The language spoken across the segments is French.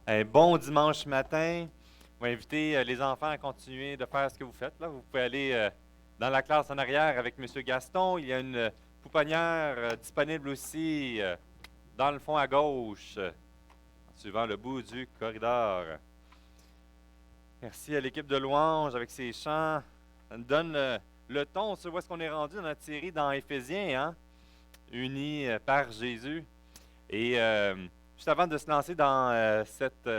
Un bon dimanche matin. Je vais inviter les enfants à continuer de faire ce que vous faites. Là. Vous pouvez aller dans la classe en arrière avec M. Gaston. Il y a une pouponnière disponible aussi dans le fond à gauche, en suivant le bout du corridor. Merci à l'équipe de louange avec ses chants. Ça nous donne le ton sur où est-ce qu'on est rendu dans notre série dans Éphésiens, hein? Unis par Jésus. Et juste avant de se lancer dans cette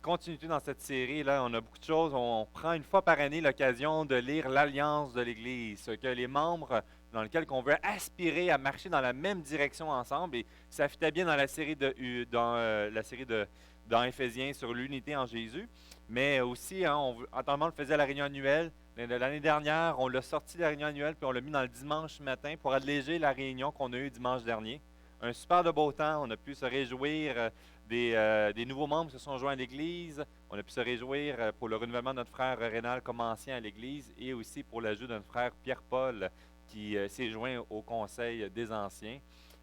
continuité, dans cette série, là, on a beaucoup de choses. On prend une fois par année l'occasion de lire l'Alliance de l'Église, ce que les membres dans lesquels on veut aspirer à marcher dans la même direction ensemble. Et ça fitait bien dans la série dans Éphésiens sur l'unité en Jésus. Mais aussi, hein, on le faisait à la réunion annuelle. L'année dernière, on l'a sorti de la réunion annuelle, puis on l'a mis dans le dimanche matin pour alléger la réunion qu'on a eue dimanche dernier. Un super de beau temps. On a pu se réjouir des nouveaux membres qui se sont joints à l'Église. On a pu se réjouir pour le renouvellement de notre frère Rénal comme ancien à l'Église et aussi pour l'ajout de notre frère Pierre-Paul qui s'est joint au conseil des anciens.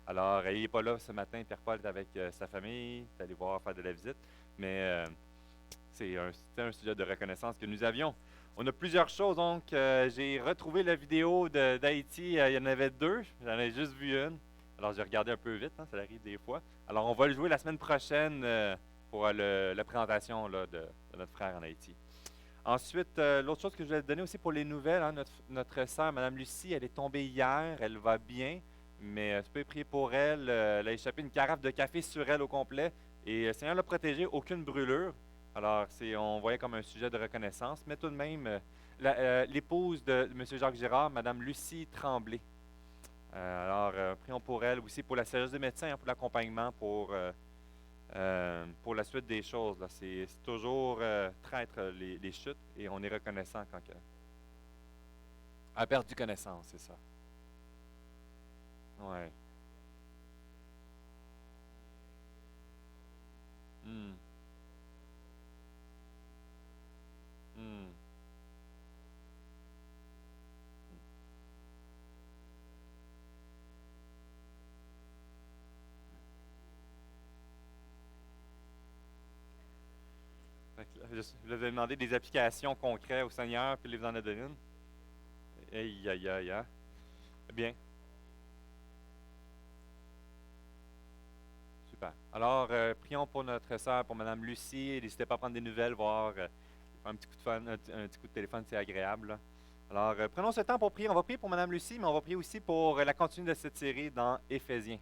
Alors, il n'est pas là ce matin. Pierre-Paul est avec sa famille. Il est allé voir faire de la visite. Mais c'était un sujet de reconnaissance que nous avions. On a plusieurs choses. Donc, j'ai retrouvé la vidéo d'Haïti. Il y en avait deux. J'en ai juste vu une. Alors, j'ai regardé un peu vite, hein, ça arrive des fois. Alors, on va le jouer la semaine prochaine pour la présentation là, de notre frère en Haïti. Ensuite, l'autre chose que je voulais te donner aussi pour les nouvelles, hein, notre sœur, Mme Lucie, elle est tombée hier, elle va bien, mais tu peux prier pour elle. Elle a échappé une carafe de café sur elle au complet et le Seigneur l'a protégée, aucune brûlure. Alors, on voyait comme un sujet de reconnaissance, mais tout de même, l'épouse de M. Jacques Girard, Mme Lucie Tremblay. Prions pour elle aussi, pour la sagesse des médecins, hein, pour l'accompagnement, pour la suite des choses. Là. C'est toujours traître les chutes et on est reconnaissant quand elle a perdu connaissance, c'est ça. Ouais. Hmm. Hmm. Fait que là, je vous ai demandé des applications concrètes au Seigneur, puis il vous en a donné une. Aïe, aïe, aïe, hein. Bien, super. Alors, prions pour notre sœur, pour Mme Lucie. N'hésitez pas à prendre des nouvelles, voir, faire un petit coup de fun, un petit coup de téléphone, c'est agréable. Là. Alors, prenons ce temps pour prier. On va prier pour Mme Lucie, mais on va prier aussi pour la continuité de cette série dans Éphésiens.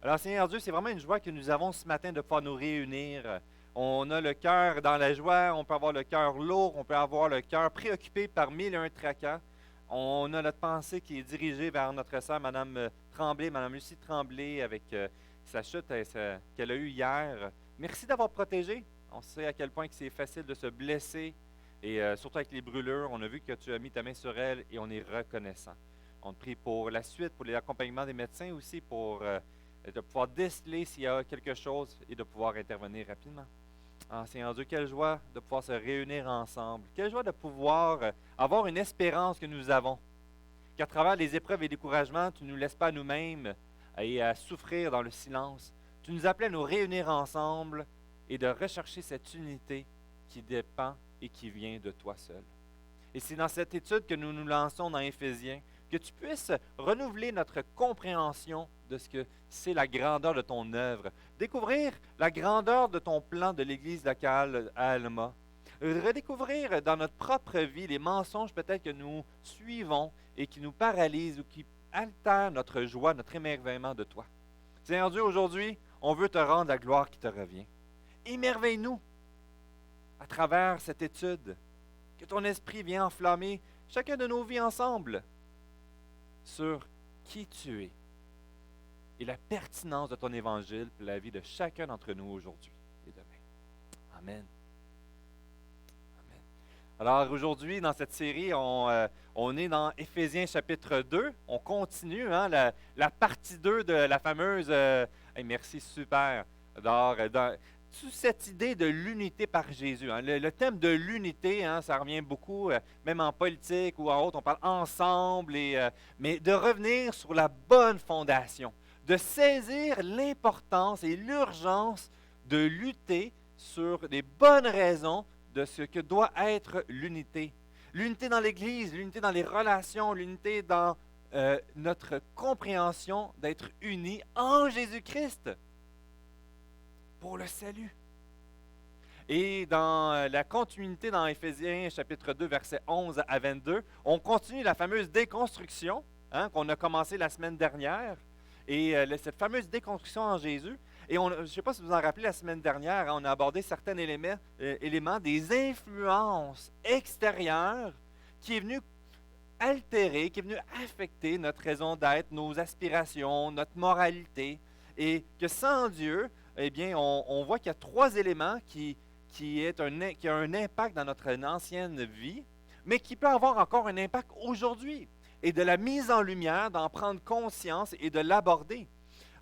Alors, Seigneur Dieu, c'est vraiment une joie que nous avons ce matin de pouvoir nous réunir. On a le cœur dans la joie, on peut avoir le cœur lourd, on peut avoir le cœur préoccupé par mille et un tracas. On a notre pensée qui est dirigée vers notre sœur, Mme Tremblay, Mme Lucie Tremblay, avec sa chute qu'elle a eue hier. Merci d'avoir protégé. On sait à quel point que c'est facile de se blesser, et surtout avec les brûlures. On a vu que tu as mis ta main sur elle et on est reconnaissant. On te prie pour la suite, pour l'accompagnement des médecins aussi, pour de pouvoir déceler s'il y a quelque chose et de pouvoir intervenir rapidement. Ah, Seigneur Dieu, quelle joie de pouvoir se réunir ensemble. Quelle joie de pouvoir avoir une espérance que nous avons. Qu'à travers les épreuves et les découragements, tu ne nous laisses pas nous-mêmes et à souffrir dans le silence. Tu nous appelles à nous réunir ensemble et de rechercher cette unité qui dépend et qui vient de toi seul. Et c'est dans cette étude que nous nous lançons dans Éphésiens, que tu puisses renouveler notre compréhension de ce que c'est la grandeur de ton œuvre, découvrir la grandeur de ton plan de l'Église locale à Alma, redécouvrir dans notre propre vie les mensonges peut-être que nous suivons et qui nous paralysent ou qui altèrent notre joie, notre émerveillement de toi. Seigneur Dieu, aujourd'hui, on veut te rendre la gloire qui te revient. Émerveille-nous à travers cette étude. Que ton esprit vienne enflammer chacun de nos vies ensemble sur qui tu es et la pertinence de ton évangile pour la vie de chacun d'entre nous aujourd'hui et demain. Amen. Amen. Alors aujourd'hui, dans cette série, on est dans Éphésiens chapitre 2. On continue hein, la partie 2 de la fameuse... hey, merci, super. Toute cette idée de l'unité par Jésus. Hein. Le thème de l'unité, hein, ça revient beaucoup, même en politique ou en autre, on parle ensemble, mais de revenir sur la bonne fondation, de saisir l'importance et l'urgence de lutter sur les bonnes raisons de ce que doit être l'unité. L'unité dans l'Église, l'unité dans les relations, l'unité dans notre compréhension d'être unis en Jésus-Christ pour le salut. Et dans la continuité dans Éphésiens chapitre 2, versets 11 à 22, on continue la fameuse déconstruction qu'on a commencé la semaine dernière. Et cette fameuse déconstruction en Jésus. Et je ne sais pas si vous vous en rappelez, la semaine dernière, on a abordé certains éléments des influences extérieures qui est venu altérer, qui est venu affecter notre raison d'être, nos aspirations, notre moralité. Et que sans Dieu, eh bien, on voit qu'il y a trois éléments qui ont un impact dans notre ancienne vie, mais qui peut avoir encore un impact aujourd'hui. Et de la mise en lumière, d'en prendre conscience et de l'aborder.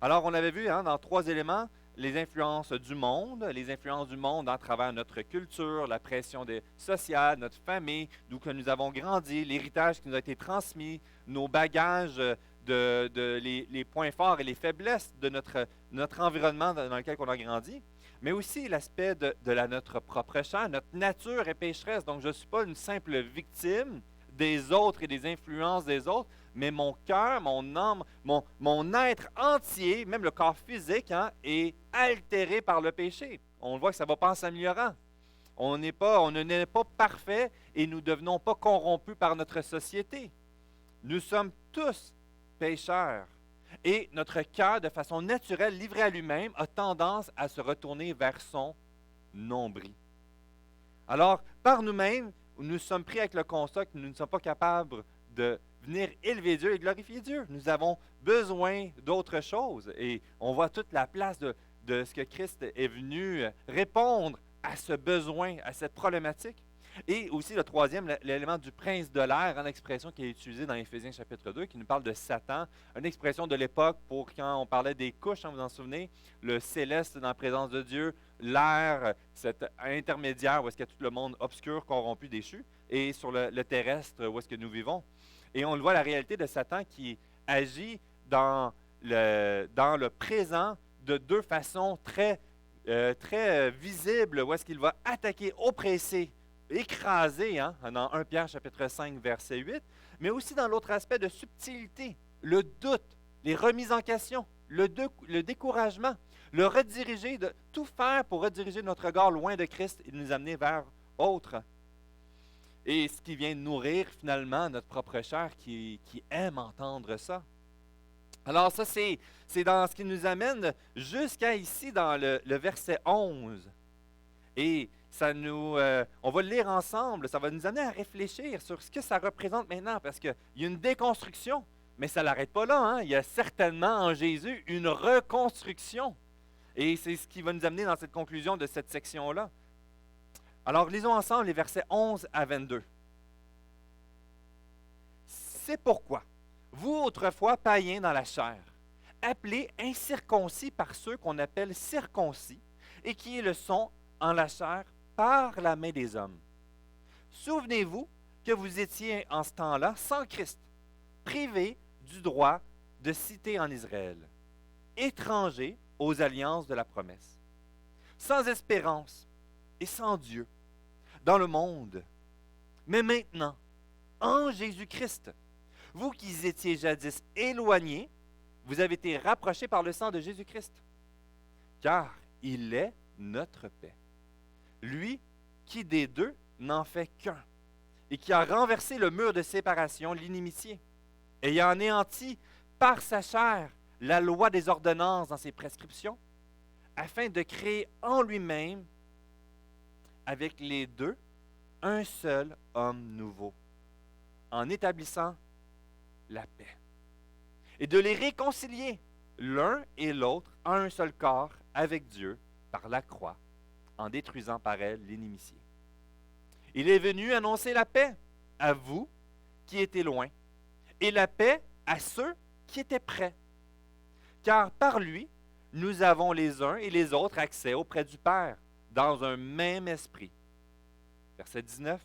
Alors, on avait vu dans trois éléments, les influences du monde à travers notre culture, la pression sociale, notre famille, d'où que nous avons grandi, l'héritage qui nous a été transmis, nos bagages, les points forts et les faiblesses de notre environnement dans lequel on a grandi, mais aussi l'aspect de notre propre chair, notre nature est pécheresse. Donc, je ne suis pas une simple victime des autres et des influences des autres, mais mon cœur, mon âme, mon être entier, même le corps physique, est altéré par le péché. On voit que ça ne va pas en s'améliorant. On ne n'est pas parfait et nous ne devenons pas corrompus par notre société. Nous sommes tous pécheurs. Et notre cœur, de façon naturelle, livré à lui-même, a tendance à se retourner vers son nombril. Alors, par nous-mêmes, nous sommes pris avec le constat que nous ne sommes pas capables de venir élever Dieu et glorifier Dieu. Nous avons besoin d'autre chose. Et on voit toute la place de ce que Christ est venu répondre à ce besoin, à cette problématique. Et aussi le troisième, l'élément du prince de l'air, une expression qui est utilisée dans Éphésiens chapitre 2, qui nous parle de Satan, une expression de l'époque pour quand on parlait des couches, vous en souvenez, le céleste dans la présence de Dieu, l'air, cet intermédiaire où est-ce qu'il y a tout le monde obscur, corrompu, déchu, et sur le terrestre où est-ce que nous vivons. Et on le voit, la réalité de Satan qui agit dans le présent de deux façons très visibles, où est-ce qu'il va attaquer, oppresser, écrasé dans 1 Pierre chapitre 5, verset 8, mais aussi dans l'autre aspect de subtilité, le doute, les remises en question, le découragement, le rediriger, de tout faire pour rediriger notre regard loin de Christ et nous amener vers autre. Et ce qui vient nourrir finalement notre propre chair qui aime entendre ça. Alors ça, c'est dans ce qui nous amène jusqu'à ici dans le verset 11. Et on va le lire ensemble, ça va nous amener à réfléchir sur ce que ça représente maintenant, parce qu'il y a une déconstruction, mais ça ne l'arrête pas là. Il y a certainement en Jésus une reconstruction. Et c'est ce qui va nous amener dans cette conclusion de cette section-là. Alors, lisons ensemble les versets 11 à 22. C'est pourquoi, vous autrefois païens dans la chair, appelés incirconcis par ceux qu'on appelle circoncis, et qui le sont en la chair par la main des hommes. Souvenez-vous que vous étiez en ce temps-là sans Christ, privés du droit de cité en Israël, étrangers aux alliances de la promesse, sans espérance et sans Dieu dans le monde. Mais maintenant, en Jésus-Christ, vous qui étiez jadis éloignés, vous avez été rapprochés par le sang de Jésus-Christ, car il est notre paix. Lui qui des deux n'en fait qu'un, et qui a renversé le mur de séparation, l'inimitié, ayant anéanti par sa chair la loi des ordonnances dans ses prescriptions, afin de créer en lui-même, avec les deux, un seul homme nouveau, en établissant la paix, et de les réconcilier l'un et l'autre en un seul corps avec Dieu par la croix, en détruisant par elle l'inimitié. Il est venu annoncer la paix à vous qui étiez loin, et la paix à ceux qui étaient près. Car par lui, nous avons les uns et les autres accès auprès du Père, dans un même esprit. Verset 19.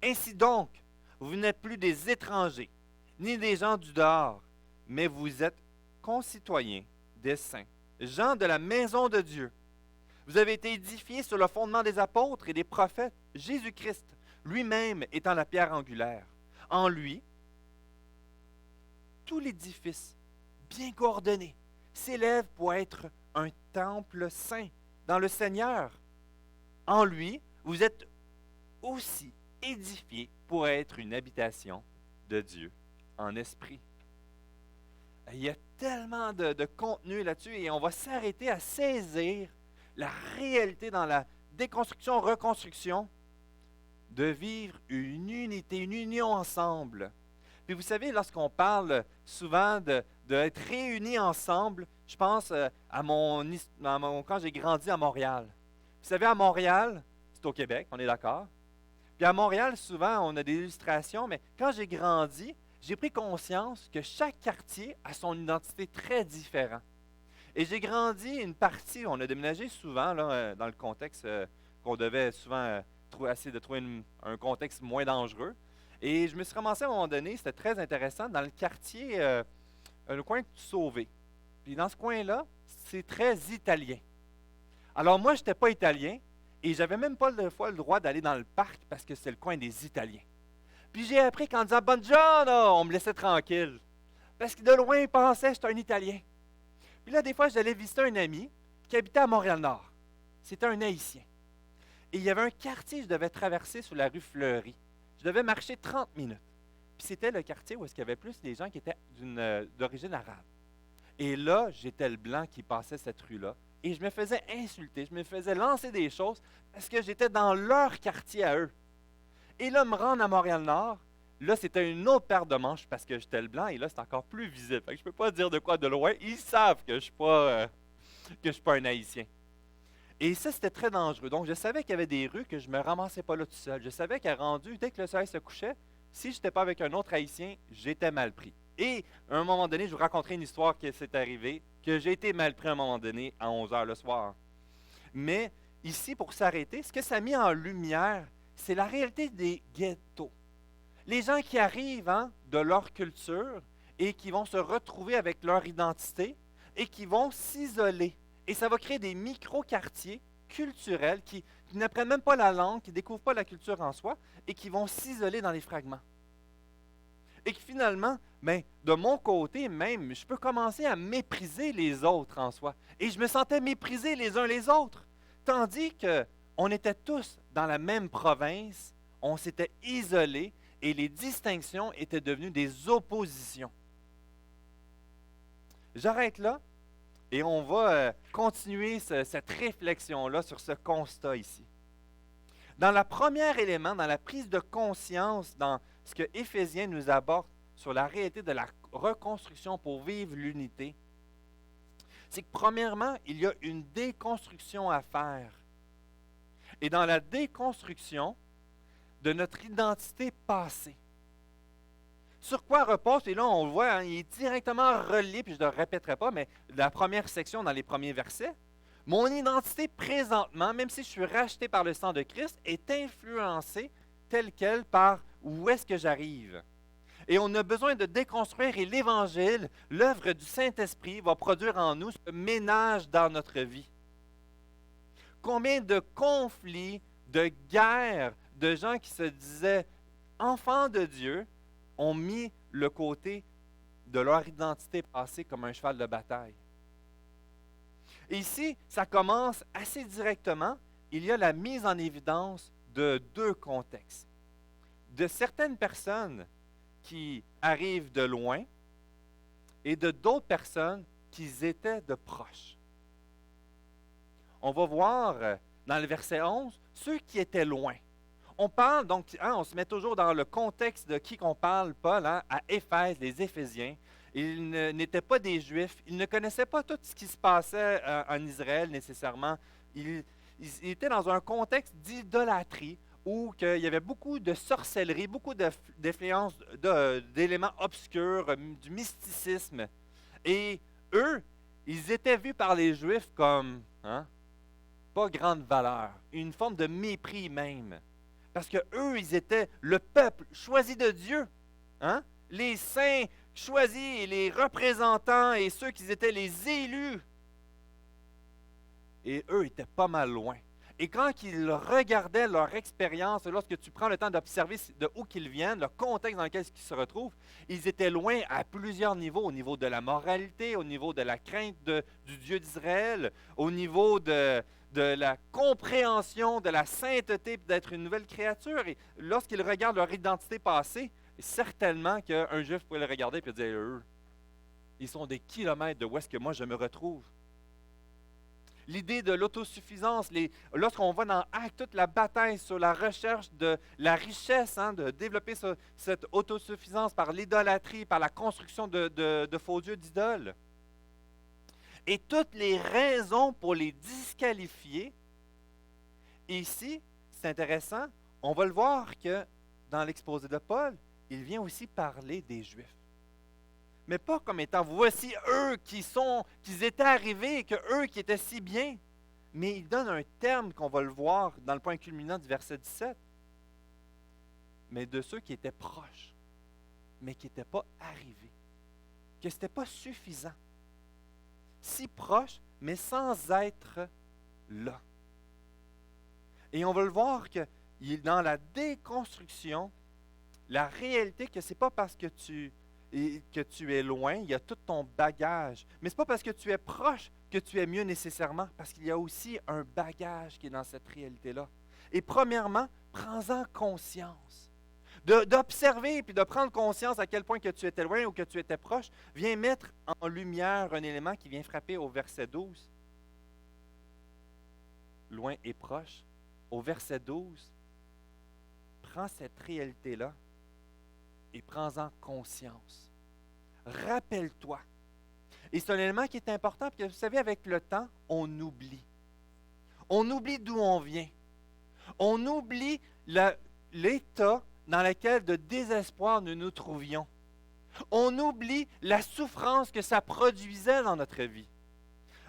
Ainsi donc, vous n'êtes plus des étrangers, ni des gens du dehors, mais vous êtes concitoyens des saints, gens de la maison de Dieu. Vous avez été édifiés sur le fondement des apôtres et des prophètes, Jésus-Christ lui-même étant la pierre angulaire. En lui, tout l'édifice, bien coordonné, s'élève pour être un temple saint dans le Seigneur. En lui, vous êtes aussi édifiés pour être une habitation de Dieu en esprit. Il y a tellement de contenu là-dessus et on va s'arrêter à saisir la réalité dans la déconstruction, reconstruction, de vivre une unité, une union ensemble. Puis vous savez, lorsqu'on parle souvent d'être réunis ensemble, je pense quand j'ai grandi à Montréal. Vous savez, à Montréal, c'est au Québec, on est d'accord. Puis à Montréal, souvent, on a des illustrations, mais quand j'ai grandi, j'ai pris conscience que chaque quartier a son identité très différente. Et j'ai grandi une partie, on a déménagé souvent là, dans le contexte qu'on devait souvent essayer de trouver un contexte moins dangereux. Et je me suis ramassé à un moment donné, c'était très intéressant, dans le quartier, le coin de Sauvé. Puis dans ce coin-là, c'est très italien. Alors moi, je n'étais pas italien et j'avais même pas le droit d'aller dans le parc parce que c'est le coin des Italiens. Puis j'ai appris qu'en disant Buongiorno, on me laissait tranquille. Parce que de loin, ils pensaient que j'étais un Italien. Puis là, des fois, j'allais visiter un ami qui habitait à Montréal-Nord. C'était un Haïtien. Et il y avait un quartier que je devais traverser sur la rue Fleury. Je devais marcher 30 minutes. Puis c'était le quartier où il y avait plus des gens qui étaient d'origine arabe. Et là, j'étais le blanc qui passait cette rue-là. Et je me faisais insulter, je me faisais lancer des choses parce que j'étais dans leur quartier à eux. Et là, me rendre à Montréal-Nord, là, c'était une autre paire de manches parce que j'étais le blanc et là, c'est encore plus visible. Fait que je ne peux pas dire de quoi de loin. Ils savent que je ne suis pas un Haïtien. Et ça, c'était très dangereux. Donc, je savais qu'il y avait des rues que je ne me ramassais pas là tout seul. Je savais qu'à rendu, dès que le soleil se couchait, si je n'étais pas avec un autre Haïtien, j'étais mal pris. Et à un moment donné, je vous raconterai une histoire qui s'est arrivée, que j'ai été mal pris à un moment donné à 11 h le soir. Mais ici, pour s'arrêter, ce que ça a mis en lumière, c'est la réalité des ghettos. Les gens qui arrivent de leur culture et qui vont se retrouver avec leur identité et qui vont s'isoler. Et ça va créer des micro-quartiers culturels qui n'apprennent même pas la langue, qui ne découvrent pas la culture en soi et qui vont s'isoler dans les fragments. Et que finalement, de mon côté même, je peux commencer à mépriser les autres en soi. Et je me sentais méprisé les uns les autres. Tandis qu'on était tous dans la même province, on s'était isolés et les distinctions étaient devenues des oppositions. J'arrête là et on va continuer cette réflexion-là sur ce constat ici. Dans le premier élément, dans la prise de conscience, dans ce que Éphésiens nous aborde sur la réalité de la reconstruction pour vivre l'unité, c'est que premièrement, il y a une déconstruction à faire. Et dans la déconstruction de notre identité passée, sur quoi repose, et là on le voit, il est directement relié, puis je ne le répéterai pas, mais la première section dans les premiers versets, mon identité présentement, même si je suis racheté par le sang de Christ, est influencée telle quelle par où est-ce que j'arrive. Et on a besoin de déconstruire, et l'Évangile, l'œuvre du Saint-Esprit, va produire en nous ce ménage dans notre vie. Combien de conflits, de guerres, de gens qui se disaient enfants de Dieu, ont mis le côté de leur identité passée comme un cheval de bataille. Et ici, ça commence assez directement. Il y a la mise en évidence de deux contextes. De certaines personnes qui arrivent de loin et de d'autres personnes qui étaient de proches. On va voir dans le verset 11, ceux qui étaient loin. On parle donc, on se met toujours dans le contexte de qui qu'on parle, Paul, à Éphèse, les Éphésiens. Ils n'étaient pas des Juifs, ils ne connaissaient pas tout ce qui se passait en Israël nécessairement. Ils étaient dans un contexte d'idolâtrie où il y avait beaucoup de sorcellerie, beaucoup d'influence d'éléments obscurs, du mysticisme. Et eux, ils étaient vus par les Juifs comme pas grande valeur, une forme de mépris même. Parce qu'eux, ils étaient le peuple choisi de Dieu. Les saints choisis et les représentants et ceux qui étaient les élus. Et eux étaient pas mal loin. Et quand ils regardaient leur expérience, lorsque tu prends le temps d'observer de où qu'ils viennent, le contexte dans lequel ils se retrouvent, ils étaient loin à plusieurs niveaux, au niveau de la moralité, au niveau de la crainte du Dieu d'Israël, au niveau de la compréhension de la sainteté d'être une nouvelle créature. Et lorsqu'ils regardent leur identité passée, certainement qu'un Juif pourrait le regarder et dire, ils sont des kilomètres de où est-ce que moi je me retrouve. L'idée de l'autosuffisance, lorsqu'on va dans Actes, toute la bataille sur la recherche de la richesse, de développer cette autosuffisance par l'idolâtrie, par la construction de faux dieux d'idoles. Et toutes les raisons pour les disqualifier, ici, c'est intéressant, on va le voir que dans l'exposé de Paul, il vient aussi parler des Juifs. Mais pas comme étant, voici eux qui étaient arrivés et que eux qui étaient si bien. Mais il donne un terme qu'on va le voir dans le point culminant du verset 17. Mais de ceux qui étaient proches, mais qui n'étaient pas arrivés. Que ce n'était pas suffisant. Si proches, mais sans être là. Et on va le voir que dans la déconstruction, la réalité que ce n'est pas parce que tu es loin, il y a tout ton bagage. Mais ce n'est pas parce que tu es proche que tu es mieux nécessairement, parce qu'il y a aussi un bagage qui est dans cette réalité-là. Et premièrement, prends-en conscience. D'observer et puis de prendre conscience à quel point que tu étais loin ou que tu étais proche, vient mettre en lumière un élément qui vient frapper au verset 12. Loin et proche. Au verset 12, prends cette réalité-là et prends-en conscience. Rappelle-toi. Et c'est un élément qui est important, parce que vous savez, avec le temps, on oublie. On oublie d'où on vient. On oublie l'état dans lequel de désespoir nous nous trouvions. On oublie la souffrance que ça produisait dans notre vie.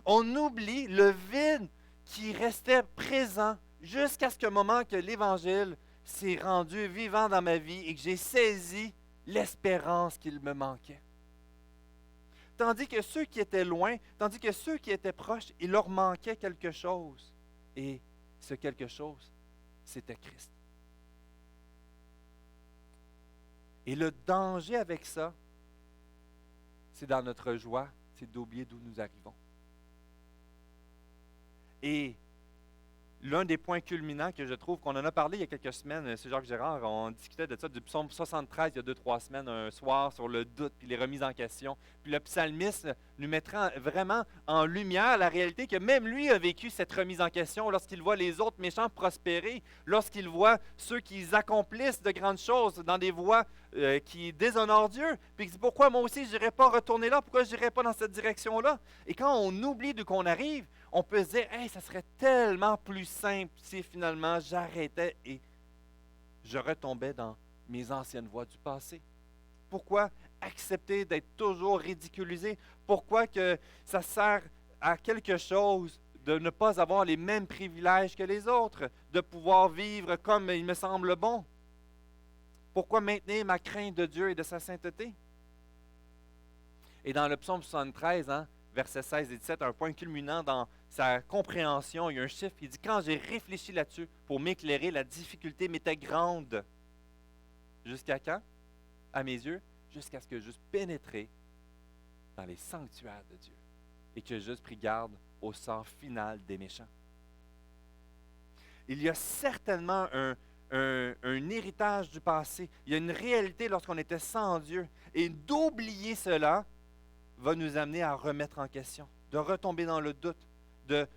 On oublie le vide qui restait présent jusqu'à ce qu'un moment que l'Évangile s'est rendu vivant dans ma vie et que j'ai saisi l'espérance qu'il me manquait. Tandis que ceux qui étaient loin, tandis que ceux qui étaient proches, il leur manquait quelque chose. Et ce quelque chose, c'était Christ. Et le danger avec ça, c'est dans notre joie, c'est d'oublier d'où nous arrivons. Et l'un des points culminants que je trouve, qu'on en a parlé il y a quelques semaines, c'est Jacques Gérard, on discutait de ça, du psaume 73 il y a 2-3 semaines, un soir, sur le doute puis les remises en question. Puis le psalmiste nous mettra vraiment en lumière la réalité que même lui a vécu cette remise en question lorsqu'il voit les autres méchants prospérer, lorsqu'il voit ceux qui accomplissent de grandes choses dans des voies qui déshonorent Dieu. Puis il dit, pourquoi moi aussi je n'irais pas retourner là? Pourquoi je n'irais pas dans cette direction-là? Et quand on oublie d'où qu'on arrive, on peut se dire, hey, ça serait tellement plus simple si finalement j'arrêtais et je retombais dans mes anciennes voies du passé. Pourquoi accepter d'être toujours ridiculisé? Pourquoi que ça sert à quelque chose de ne pas avoir les mêmes privilèges que les autres, de pouvoir vivre comme il me semble bon? Pourquoi maintenir ma crainte de Dieu et de sa sainteté? Et dans le psaume 73, versets 16 et 17, un point culminant dans sa compréhension, il y a un chiffre qui dit « Quand j'ai réfléchi là-dessus pour m'éclairer, la difficulté m'était grande. » Jusqu'à quand? À mes yeux, jusqu'à ce que j'eusse pénétré dans les sanctuaires de Dieu et que j'eusse pris garde au sort final des méchants. Il y a certainement un héritage du passé. Il y a une réalité lorsqu'on était sans Dieu. Et d'oublier cela va nous amener à remettre en question, de retomber dans le doute, de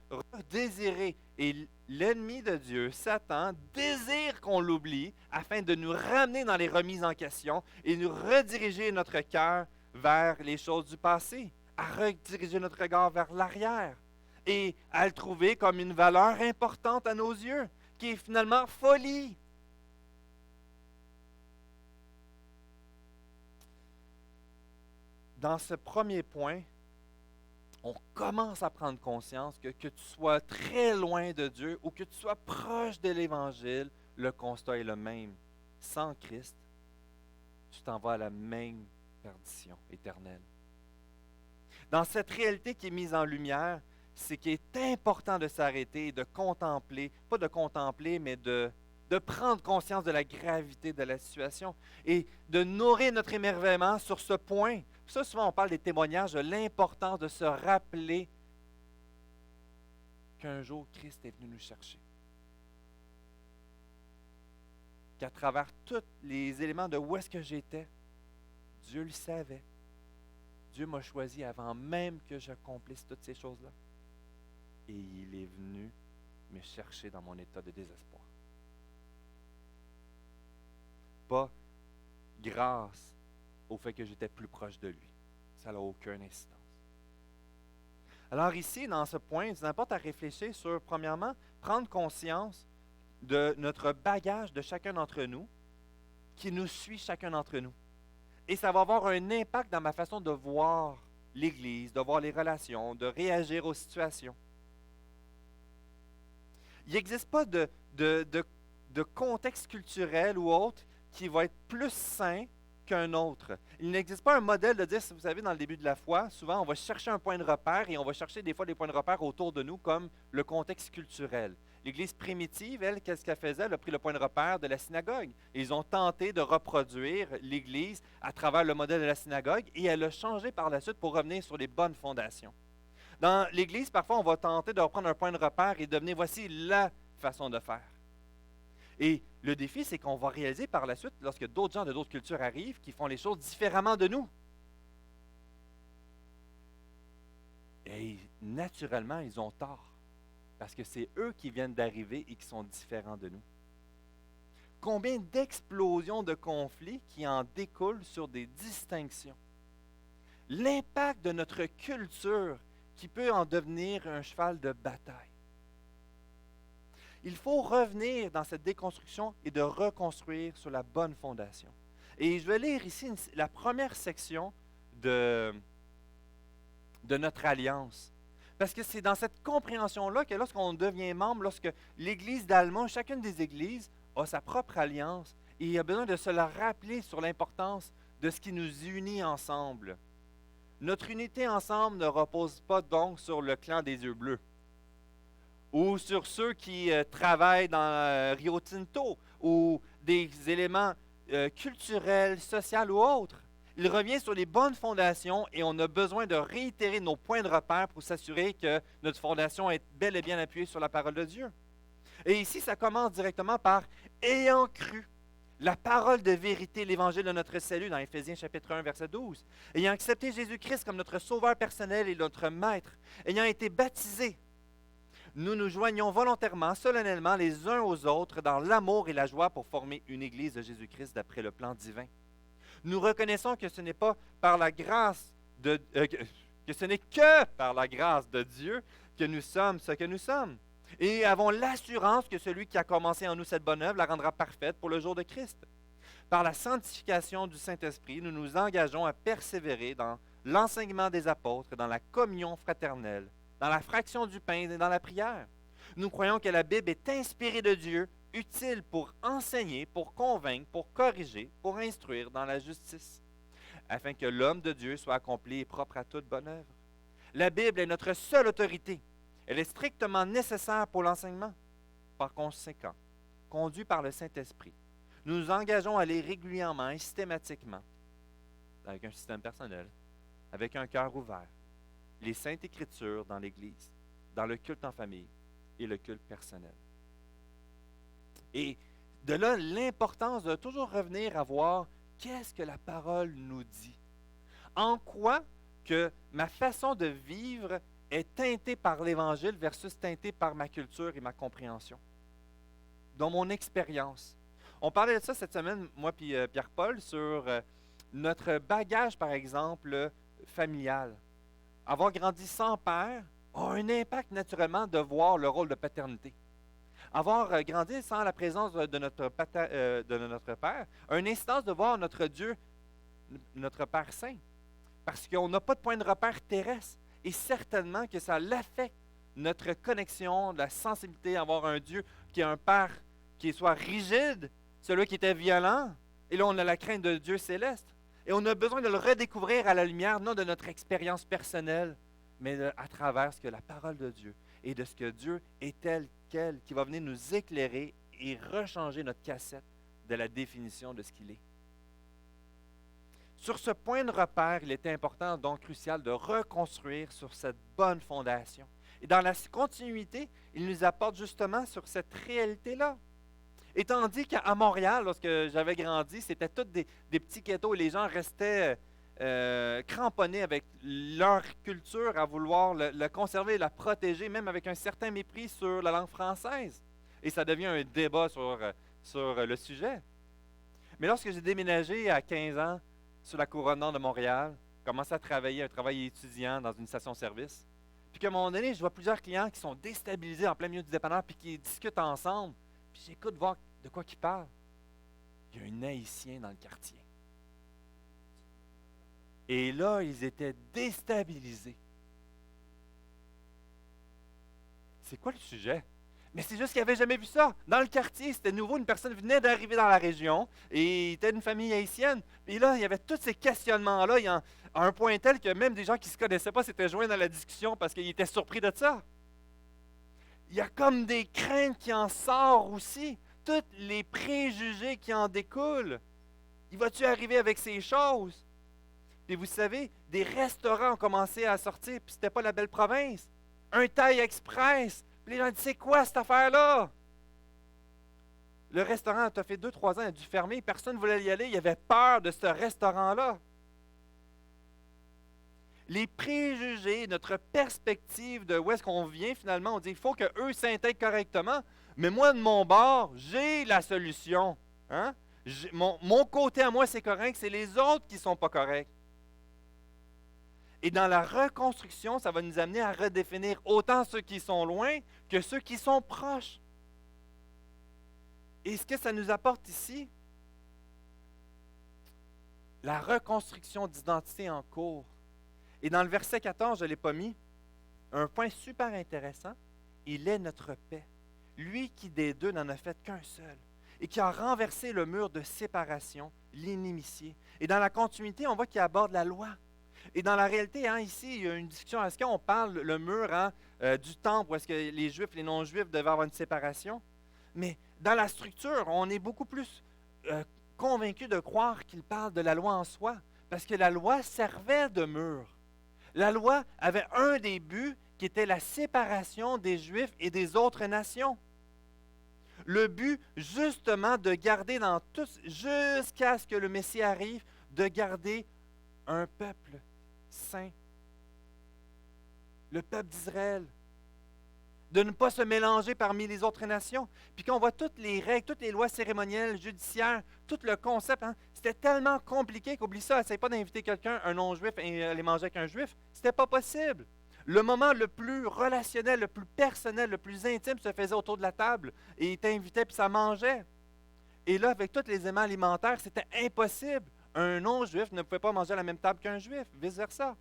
désirer. Et l'ennemi de Dieu, Satan, désire qu'on l'oublie afin de nous ramener dans les remises en question et nous rediriger notre cœur vers les choses du passé, à rediriger notre regard vers l'arrière et à le trouver comme une valeur importante à nos yeux, qui est finalement folie. Dans ce premier point, on commence à prendre conscience que tu sois très loin de Dieu ou que tu sois proche de l'Évangile, le constat est le même. Sans Christ, tu t'en vas à la même perdition éternelle. Dans cette réalité qui est mise en lumière, c'est qu'il est important de s'arrêter et de contempler, pas de contempler, mais de prendre conscience de la gravité de la situation et de nourrir notre émerveillement sur ce point. Ça, souvent, on parle des témoignages, de l'importance de se rappeler qu'un jour, Christ est venu nous chercher. Qu'à travers tous les éléments de où est-ce que j'étais, Dieu le savait. Dieu m'a choisi avant même que j'accomplisse toutes ces choses-là. Et il est venu me chercher dans mon état de désespoir. Pas grâce au fait que j'étais plus proche de lui. Ça n'a aucune incidence. Alors ici, dans ce point, il nous importe à réfléchir sur, premièrement, prendre conscience de notre bagage de chacun d'entre nous, qui nous suit chacun d'entre nous. Et ça va avoir un impact dans ma façon de voir l'Église, de voir les relations, de réagir aux situations. Il n'existe pas de contexte culturel ou autre qui va être plus sain qu'un autre. Il n'existe pas un modèle de dire, vous savez, dans le début de la foi, souvent on va chercher un point de repère et on va chercher des fois des points de repère autour de nous comme le contexte culturel. L'Église primitive, elle, qu'est-ce qu'elle faisait? Elle a pris le point de repère de la synagogue. Et ils ont tenté de reproduire l'Église à travers le modèle de la synagogue et elle a changé par la suite pour revenir sur les bonnes fondations. Dans l'Église, parfois, on va tenter de reprendre un point de repère et devenir voici la façon de faire. Et le défi, c'est qu'on va réaliser par la suite, lorsque d'autres gens de d'autres cultures arrivent, qui font les choses différemment de nous. Et naturellement, ils ont tort. Parce que c'est eux qui viennent d'arriver et qui sont différents de nous. Combien d'explosions de conflits qui en découlent sur des distinctions? L'impact de notre culture qui peut en devenir un cheval de bataille. Il faut revenir dans cette déconstruction et de reconstruire sur la bonne fondation. Et je vais lire ici la première section de notre alliance. Parce que c'est dans cette compréhension-là que lorsqu'on devient membre, lorsque l'Église d'Alma, chacune des églises a sa propre alliance et il y a besoin de se la rappeler sur l'importance de ce qui nous unit ensemble. Notre unité ensemble ne repose pas donc sur le clan des yeux bleus ou sur ceux qui travaillent dans Rio Tinto ou des éléments culturels, sociaux ou autres. Il revient sur les bonnes fondations et on a besoin de réitérer nos points de repère pour s'assurer que notre fondation est bel et bien appuyée sur la parole de Dieu. Et ici, ça commence directement par « ayant cru ». La parole de vérité, l'évangile de notre salut dans Éphésiens chapitre 1, verset 12. Ayant accepté Jésus-Christ comme notre sauveur personnel et notre maître, ayant été baptisés, nous nous joignons volontairement, solennellement les uns aux autres dans l'amour et la joie pour former une église de Jésus-Christ d'après le plan divin. Nous reconnaissons que ce n'est pas par la grâce que ce n'est que par la grâce de Dieu que nous sommes ce que nous sommes. Et avons l'assurance que celui qui a commencé en nous cette bonne œuvre la rendra parfaite pour le jour de Christ. Par la sanctification du Saint-Esprit, nous nous engageons à persévérer dans l'enseignement des apôtres, dans la communion fraternelle, dans la fraction du pain et dans la prière. Nous croyons que la Bible est inspirée de Dieu, utile pour enseigner, pour convaincre, pour corriger, pour instruire dans la justice, afin que l'homme de Dieu soit accompli et propre à toute bonne œuvre. La Bible est notre seule autorité. Elle est strictement nécessaire pour l'enseignement. Par conséquent, conduit par le Saint-Esprit, nous nous engageons à lire régulièrement et systématiquement, avec un système personnel, avec un cœur ouvert, les Saintes Écritures dans l'Église, dans le culte en famille et le culte personnel. Et de là, l'importance de toujours revenir à voir qu'est-ce que la parole nous dit. En quoi que ma façon de vivre est teintée par l'Évangile versus teintée par ma culture et ma compréhension. Dans mon expérience. On parlait de ça cette semaine, moi et Pierre-Paul, sur notre bagage, par exemple, familial. Avoir grandi sans père a un impact naturellement de voir le rôle de paternité. Avoir grandi sans la présence de notre Père a une incidence de voir notre Dieu, notre Père Saint, parce qu'on n'a pas de point de repère terrestre. Et certainement que ça l'affecte notre connexion, la sensibilité à avoir un Dieu qui est un Père qui soit rigide, celui qui était violent. Et là, on a la crainte de Dieu céleste. Et on a besoin de le redécouvrir à la lumière, non de notre expérience personnelle, mais à travers ce que la parole de Dieu et de ce que Dieu est tel quel, qui va venir nous éclairer et rechanger notre cassette de la définition de ce qu'il est. Sur ce point de repère, il était important, donc crucial, de reconstruire sur cette bonne fondation. Et dans la continuité, il nous apporte justement sur cette réalité-là. Et tandis qu'à Montréal, lorsque j'avais grandi, c'était tous des petits ghettos et les gens restaient cramponnés avec leur culture à vouloir le conserver, la protéger, même avec un certain mépris sur la langue française. Et ça devient un débat sur le sujet. Mais lorsque j'ai déménagé à 15 ans sur la couronne nord de Montréal, commencé à travailler, un travail étudiant dans une station-service, puis qu'à un moment donné, je vois plusieurs clients qui sont déstabilisés en plein milieu du dépanneur puis qui discutent ensemble. Puis j'écoute voir de quoi ils parlent. Il y a un Haïtien dans le quartier. Et là, ils étaient déstabilisés. C'est quoi le sujet? Mais c'est juste qu'ils n'avaient jamais vu ça. Dans le quartier, c'était nouveau. Une personne venait d'arriver dans la région et il était d'une famille haïtienne. Et là, il y avait tous ces questionnements-là, à un point tel que même des gens qui ne se connaissaient pas s'étaient joints dans la discussion parce qu'ils étaient surpris de ça. Il y a comme des craintes qui en sortent aussi. Tous les préjugés qui en découlent. Il va-tu arriver avec ces choses? Puis vous savez, des restaurants ont commencé à sortir, puis c'était pas la belle province. Un Thaï Express. Puis les gens disent, c'est quoi cette affaire-là? Le restaurant a fait 2-3 ans, il a dû fermer, personne ne voulait y aller, il y avait peur de ce restaurant-là. Les préjugés, notre perspective de où est-ce qu'on vient finalement, on dit, il faut qu'eux s'intègrent correctement, mais moi, de mon bord, j'ai la solution. Hein? Mon côté à moi, c'est correct, c'est les autres qui ne sont pas corrects. Et dans la reconstruction, ça va nous amener à redéfinir autant ceux qui sont loin que ceux qui sont proches. Et ce que ça nous apporte ici, la reconstruction d'identité en cours. Et dans le verset 14, je ne l'ai pas mis, un point super intéressant, il est notre paix. Lui qui des deux n'en a fait qu'un seul et qui a renversé le mur de séparation, l'inimitié. Et dans la continuité, on voit qu'il aborde la loi. Et dans la réalité, ici, il y a une discussion. Est-ce qu'on parle le mur du temple, où est-ce que les Juifs et les non-Juifs devaient avoir une séparation? Mais dans la structure, on est beaucoup plus convaincu de croire qu'il parle de la loi en soi, parce que la loi servait de mur. La loi avait un des buts qui était la séparation des Juifs et des autres nations. Le but, justement, de garder dans tous, jusqu'à ce que le Messie arrive, de garder un peuple saint, le peuple d'Israël, de ne pas se mélanger parmi les autres nations. Puis quand on voit toutes les règles, toutes les lois cérémonielles, judiciaires, tout le concept, c'était tellement compliqué qu'oublie ça, essaye pas d'inviter quelqu'un, un non-juif, et aller manger avec un juif. C'était pas possible. Le moment le plus relationnel, le plus personnel, le plus intime se faisait autour de la table et il t'invitait puis ça mangeait. Et là, avec tous les éléments alimentaires, c'était impossible. Un non-juif ne pouvait pas manger à la même table qu'un juif, vice-versa.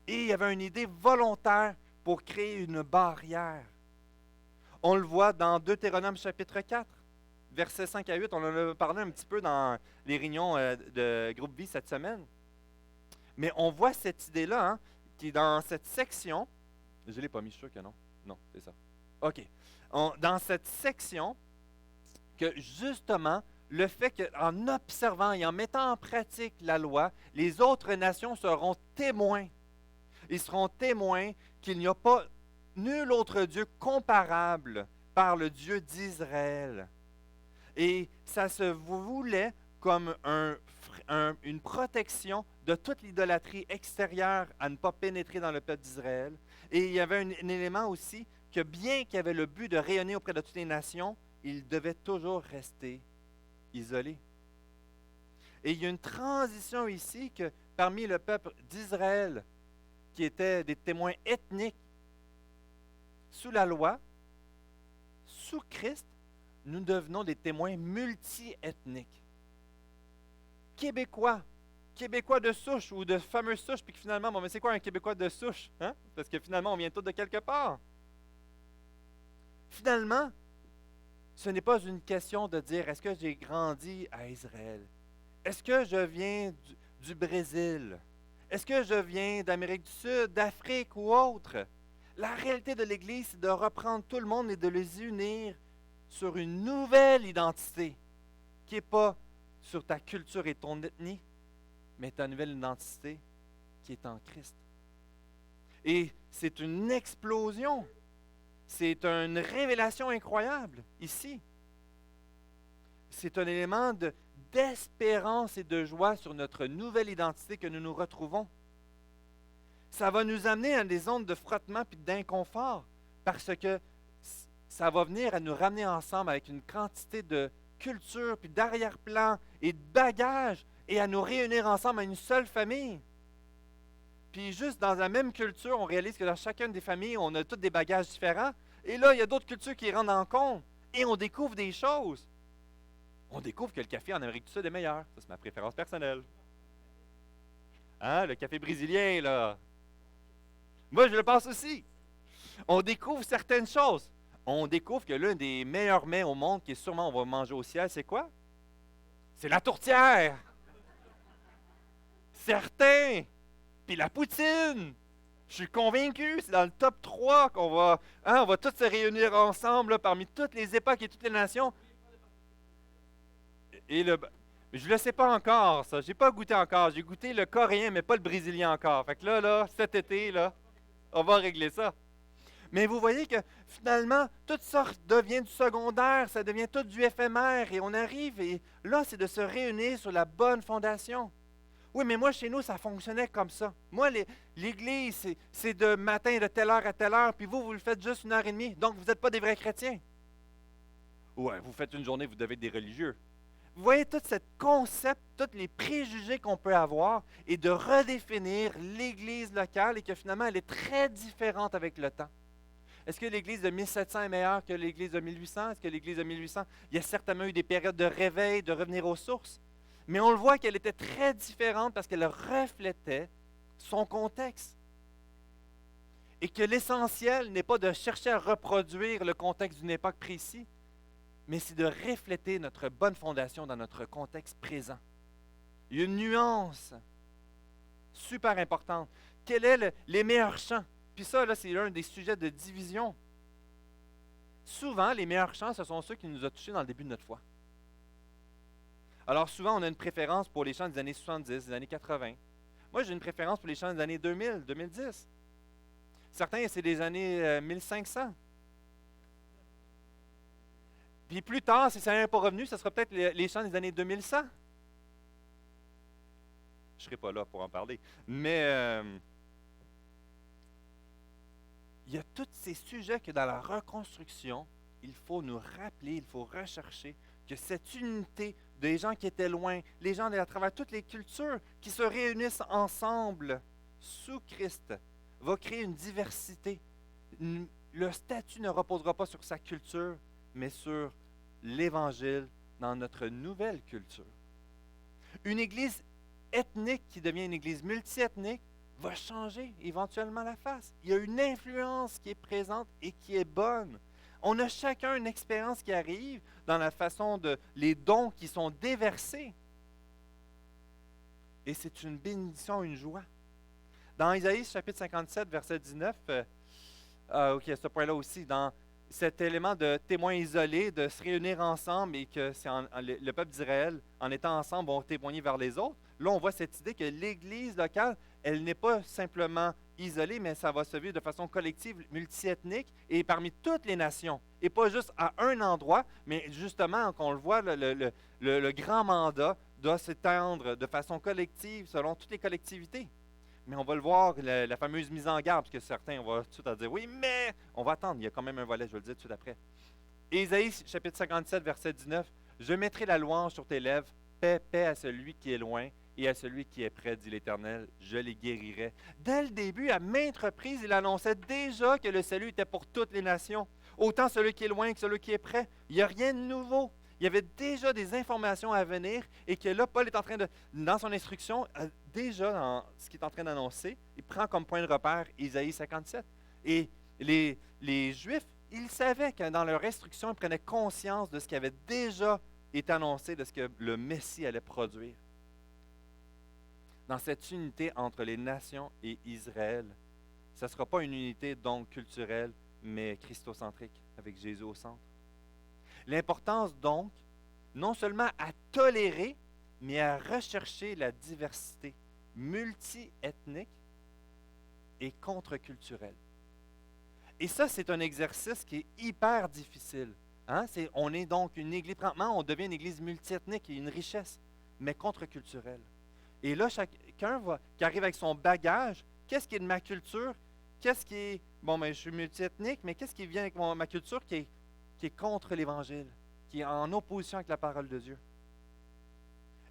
Et il y avait une idée volontaire pour créer une barrière. On le voit dans Deutéronome chapitre 4, versets 5 à 8. On en a parlé un petit peu dans les réunions de groupe vie cette semaine. Mais on voit cette idée-là, qui est dans cette section. Je ne l'ai pas mis, je suis sûr que non. Non, c'est ça. OK. Dans cette section, que justement, le fait qu'en observant et en mettant en pratique la loi, les autres nations seront témoins. Ils seront témoins qu'il n'y a pas nul autre Dieu comparable par le Dieu d'Israël. Et ça se voulait comme une protection de toute l'idolâtrie extérieure à ne pas pénétrer dans le peuple d'Israël. Et il y avait un élément aussi que bien qu'il y avait le but de rayonner auprès de toutes les nations, il devait toujours rester isolé. Et il y a une transition ici que parmi le peuple d'Israël, qui étaient des témoins ethniques sous la loi, sous Christ, nous devenons des témoins multi-ethniques. Québécois de souche ou de fameuse souche, puis que finalement, bon, mais c'est quoi un Québécois de souche? Hein? Parce que finalement, on vient tous de quelque part. Finalement, ce n'est pas une question de dire, est-ce que j'ai grandi à Israël? Est-ce que je viens du Brésil? Est-ce que je viens d'Amérique du Sud, d'Afrique ou autre? La réalité de l'Église, c'est de reprendre tout le monde et de les unir sur une nouvelle identité qui n'est pas sur ta culture et ton ethnie, mais ta nouvelle identité qui est en Christ. Et c'est une explosion. C'est une révélation incroyable ici. C'est un élément d'espérance et de joie sur notre nouvelle identité que nous nous retrouvons. Ça va nous amener à des ondes de frottement et d'inconfort parce que ça va venir à nous ramener ensemble avec une quantité de culture, puis d'arrière-plan et de bagages et à nous réunir ensemble à une seule famille. Puis juste dans la même culture, on réalise que dans chacune des familles, on a tous des bagages différents. Et là, il y a d'autres cultures qui rentrent en compte. Et on découvre des choses. On découvre que le café en Amérique du Sud est meilleur. Ça, c'est ma préférence personnelle. Hein, le café brésilien, là. Moi, je le pense aussi. On découvre certaines choses. On découvre que l'un des meilleurs mets au monde, qui est sûrement on va manger au ciel, c'est quoi? C'est la tourtière. Certain. Puis la poutine. Je suis convaincu, c'est dans le top 3 qu'on va, on va tous se réunir ensemble là, parmi toutes les époques et toutes les nations. Et je ne le sais pas encore, ça. Je n'ai pas goûté encore. J'ai goûté le coréen, mais pas le brésilien encore. Fait que là, cet été, là, on va régler ça. Mais vous voyez que finalement, tout ça devient du secondaire, ça devient tout du éphémère. Et on arrive, et là, c'est de se réunir sur la bonne fondation. Oui, mais moi, chez nous, ça fonctionnait comme ça. Moi, l'Église, c'est de matin de telle heure à telle heure, puis vous le faites juste 1h30. Donc, vous n'êtes pas des vrais chrétiens. Ouais, vous faites une journée, vous devez être des religieux. Vous voyez tout ce concept, tous les préjugés qu'on peut avoir, et de redéfinir l'Église locale, et que finalement, elle est très différente avec le temps. Est-ce que l'Église de 1700 est meilleure que l'Église de 1800? Est-ce que l'Église de 1800, il y a certainement eu des périodes de réveil, de revenir aux sources? Mais on le voit qu'elle était très différente parce qu'elle reflétait son contexte. Et que l'essentiel n'est pas de chercher à reproduire le contexte d'une époque précise, mais c'est de refléter notre bonne fondation dans notre contexte présent. Il y a une nuance super importante. Quels sont les meilleurs chants? Puis ça, là, c'est l'un des sujets de division. Souvent, les meilleurs chants, ce sont ceux qui nous ont touchés dans le début de notre foi. Alors souvent, on a une préférence pour les chants des années 70, des années 80. Moi, j'ai une préférence pour les chants des années 2000, 2010. Certains, c'est des années 1500. Puis plus tard, si ça n'est pas revenu, ce sera peut-être les chants des années 2100. Je ne serai pas là pour en parler. Mais il y a tous ces sujets que dans la reconstruction, il faut nous rappeler, il faut rechercher que cette unité des gens qui étaient loin, les gens à travers toutes les cultures qui se réunissent ensemble sous Christ, va créer une diversité. Le statut ne reposera pas sur sa culture, mais sur l'Évangile dans notre nouvelle culture. Une église ethnique qui devient une église multiethnique va changer éventuellement la face. Il y a une influence qui est présente et qui est bonne. On a chacun une expérience qui arrive dans la façon de les dons qui sont déversés. Et c'est une bénédiction, une joie. Dans Isaïe chapitre 57, verset 19, à ce point-là aussi, dans cet élément de témoins isolés, de se réunir ensemble et que le peuple d'Israël, en étant ensemble, vont témoigner vers les autres. Là, on voit cette idée que l'Église locale, elle n'est pas simplement isolée, mais ça va se vivre de façon collective, multiethnique et parmi toutes les nations. Et pas juste à un endroit, mais justement, qu'on le voit, le grand mandat doit s'étendre de façon collective selon toutes les collectivités. Mais on va le voir, la fameuse mise en garde, parce que certains, on va tout de suite à dire, oui, mais on va attendre, il y a quand même un volet, je vais le dire tout de suite après. Ésaïe, chapitre 57, verset 19, « Je mettrai la louange sur tes lèvres, paix, paix à celui qui est loin et à celui qui est près, dit l'Éternel, je les guérirai. » Dès le début, à maintes reprises, il annonçait déjà que le salut était pour toutes les nations, autant celui qui est loin que celui qui est près. Il n'y a rien de nouveau. Il y avait déjà des informations à venir et que là, Paul est en train de, dans son instruction, déjà dans ce qu'il est en train d'annoncer, il prend comme point de repère Isaïe 57. Et les Juifs, ils savaient que dans leur instruction, ils prenaient conscience de ce qui avait déjà été annoncé, de ce que le Messie allait produire. dans cette unité entre les nations et Israël. Ce ne sera pas une unité donc culturelle, mais christocentrique, avec Jésus au centre. L'importance donc, non seulement à tolérer, mais à rechercher la diversité multi-ethnique et contre-culturelle. Et ça, c'est un exercice qui est hyper difficile. Hein? On est donc une église, présentement, on devient une église multiethnique et une richesse, mais contre-culturelle. Et là, chacun qui arrive avec son bagage, qu'est-ce qui est de ma culture? Qu'est-ce qui est, bon, ben, je suis multiethnique, mais qu'est-ce qui vient avec ma culture qui est contre l'Évangile, qui est en opposition avec la parole de Dieu?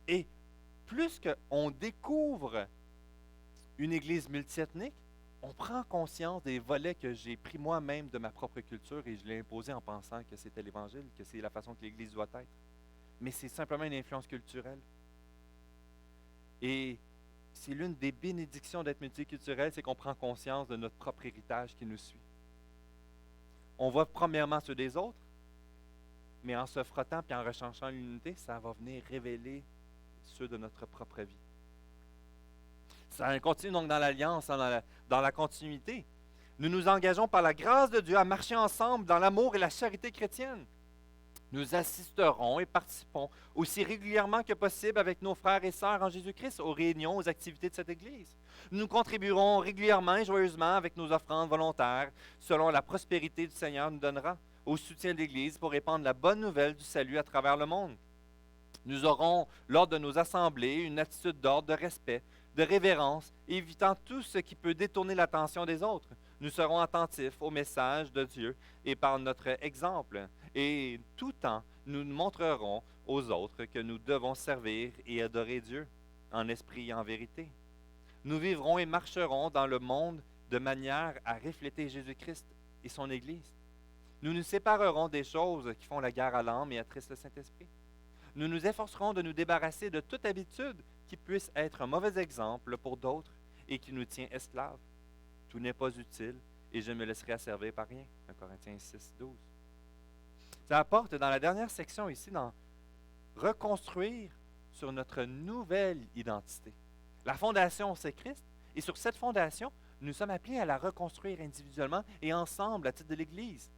Et plus qu'on découvre une église multiethnique, on prend conscience des volets que j'ai pris moi-même de ma propre culture et je l'ai imposé en pensant que c'était l'Évangile, que c'est la façon que l'Église doit être. Mais c'est simplement une influence culturelle. Et c'est l'une des bénédictions d'être multiculturel, c'est qu'on prend conscience de notre propre héritage qui nous suit. On voit premièrement ceux des autres, mais en se frottant et en recherchant l'unité, ça va venir révéler ceux de notre propre vie. Ça continue donc dans l'alliance, dans la continuité. Nous nous engageons par la grâce de Dieu à marcher ensemble dans l'amour et la charité chrétienne. Nous assisterons et participons aussi régulièrement que possible avec nos frères et sœurs en Jésus-Christ aux réunions, aux activités de cette Église. Nous contribuerons régulièrement et joyeusement avec nos offrandes volontaires selon la prospérité du Seigneur nous donnera au soutien de l'Église pour répandre la bonne nouvelle du salut à travers le monde. Nous aurons, lors de nos assemblées, une attitude d'ordre, de respect, de révérence, évitant tout ce qui peut détourner l'attention des autres. Nous serons attentifs au message de Dieu et par notre exemple. Et tout temps, nous montrerons aux autres que nous devons servir et adorer Dieu en esprit et en vérité. Nous vivrons et marcherons dans le monde de manière à refléter Jésus-Christ et son Église. Nous nous séparerons des choses qui font la guerre à l'âme et attristent le Saint-Esprit. Nous nous efforcerons de nous débarrasser de toute habitude qui puisse être un mauvais exemple pour d'autres et qui nous tient esclaves. Tout n'est pas utile et je ne me laisserai asservir par rien. 1 Corinthiens 6, 12. Ça apporte dans la dernière section ici, dans reconstruire sur notre nouvelle identité. La fondation, c'est Christ. Et sur cette fondation, nous sommes appelés à la reconstruire individuellement et ensemble à titre de l'Église.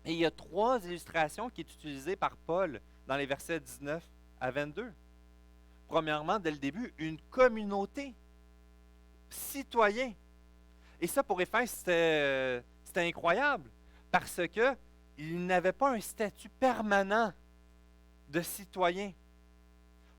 Et il y a 3 illustrations qui sont utilisées par Paul dans les versets 19 à 22. Premièrement, dès le début, une communauté, citoyen. Et ça, pour Éphèse, c'était incroyable, parce qu'ils n'avaient pas un statut permanent de citoyen.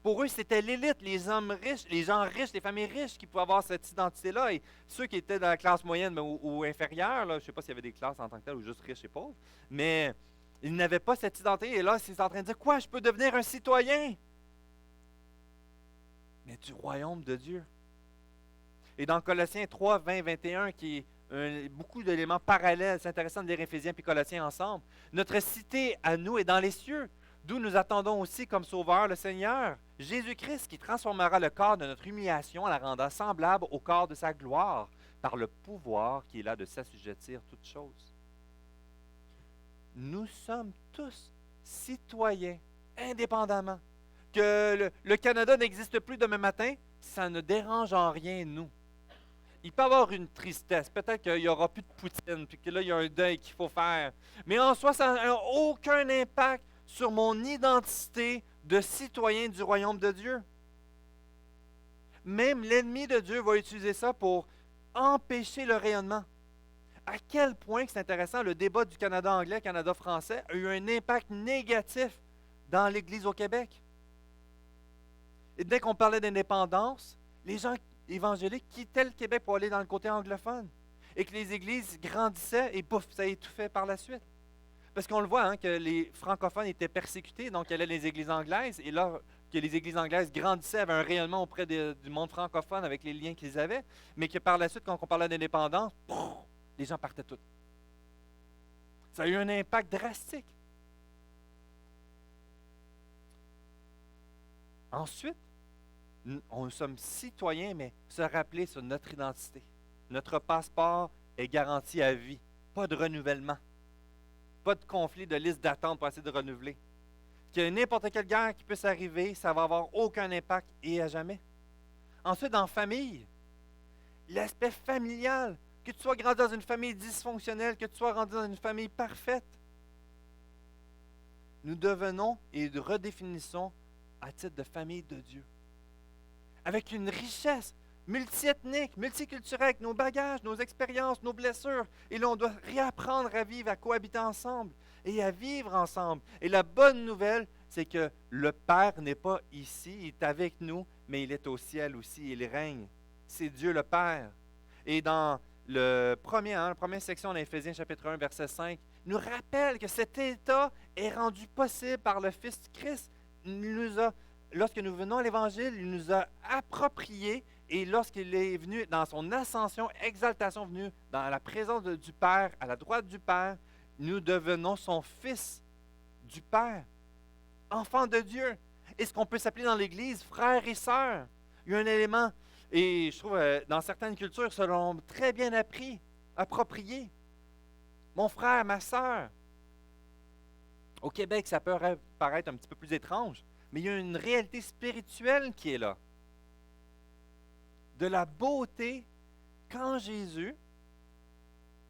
Pour eux, c'était l'élite, les hommes riches, les gens riches, les familles riches qui pouvaient avoir cette identité-là. Et ceux qui étaient dans la classe moyenne ou inférieure, là, je ne sais pas s'il y avait des classes en tant que telles ou juste riches et pauvres, mais ils n'avaient pas cette identité. Et là, ils sont en train de dire, quoi, je peux devenir un citoyen? Mais du royaume de Dieu. Et dans Colossiens 3, 20, 21, qui est beaucoup d'éléments parallèles, c'est intéressant de lire Éphésiens et Colossiens ensemble. Notre cité à nous est dans les cieux, d'où nous attendons aussi comme sauveur le Seigneur, Jésus-Christ, qui transformera le corps de notre humiliation en la rendant semblable au corps de sa gloire, par le pouvoir qui est là de s'assujettir toutes choses. Nous sommes tous citoyens, indépendamment. Que le Canada n'existe plus demain matin, ça ne dérange en rien nous. Il peut y avoir une tristesse, peut-être qu'il n'y aura plus de Poutine, puis que là, il y a un deuil qu'il faut faire. Mais en soi, ça n'a aucun impact sur mon identité de citoyen du royaume de Dieu. Même l'ennemi de Dieu va utiliser ça pour empêcher le rayonnement. À quel point, c'est intéressant, le débat du Canada anglais, Canada français, a eu un impact négatif dans l'Église au Québec. Et dès qu'on parlait d'indépendance, les gens évangéliques quittaient le Québec pour aller dans le côté anglophone. Et que les églises grandissaient et pouf, ça étouffait par la suite. Parce qu'on le voit, hein, que les francophones étaient persécutés, donc il y avait les églises anglaises, et là, que les églises anglaises grandissaient, avaient un rayonnement auprès du monde francophone avec les liens qu'ils avaient, mais que par la suite, quand on parlait d'indépendance, les gens partaient tous. Ça a eu un impact drastique. Ensuite, nous sommes citoyens, mais se rappeler sur notre identité. Notre passeport est garanti à vie. Pas de renouvellement. Pas de conflit de liste d'attente pour essayer de renouveler. Qu'il y ait n'importe quelle guerre qui puisse arriver, ça va avoir aucun impact et à jamais. Ensuite, en famille, l'aspect familial, que tu sois grandi dans une famille dysfonctionnelle, que tu sois grandi dans une famille parfaite, nous devenons et redéfinissons à titre de famille de Dieu. Avec une richesse multiethnique, multiculturelle, avec nos bagages, nos expériences, nos blessures. Et là, on doit réapprendre à vivre, à cohabiter ensemble et à vivre ensemble. Et la bonne nouvelle, c'est que le Père n'est pas ici, il est avec nous, mais il est au ciel aussi, il règne. C'est Dieu le Père. Et dans la première section d'Éphésiens chapitre 1, verset 5, nous rappelle que cet état est rendu possible par le Fils du Christ. Lorsque nous venons à l'Évangile, il nous a approprié et lorsqu'il est venu dans son ascension, exaltation, venu dans la présence du Père, à la droite du Père, nous devenons son Fils du Père, enfant de Dieu. Et ce qu'on peut s'appeler dans l'Église, frères et sœurs. Il y a un élément, et je trouve dans certaines cultures, ça l'ont très bien appris, approprié. Mon frère, ma sœur. Au Québec, ça peut paraître un petit peu plus étrange, mais il y a une réalité spirituelle qui est là. De la beauté, qu'en Jésus,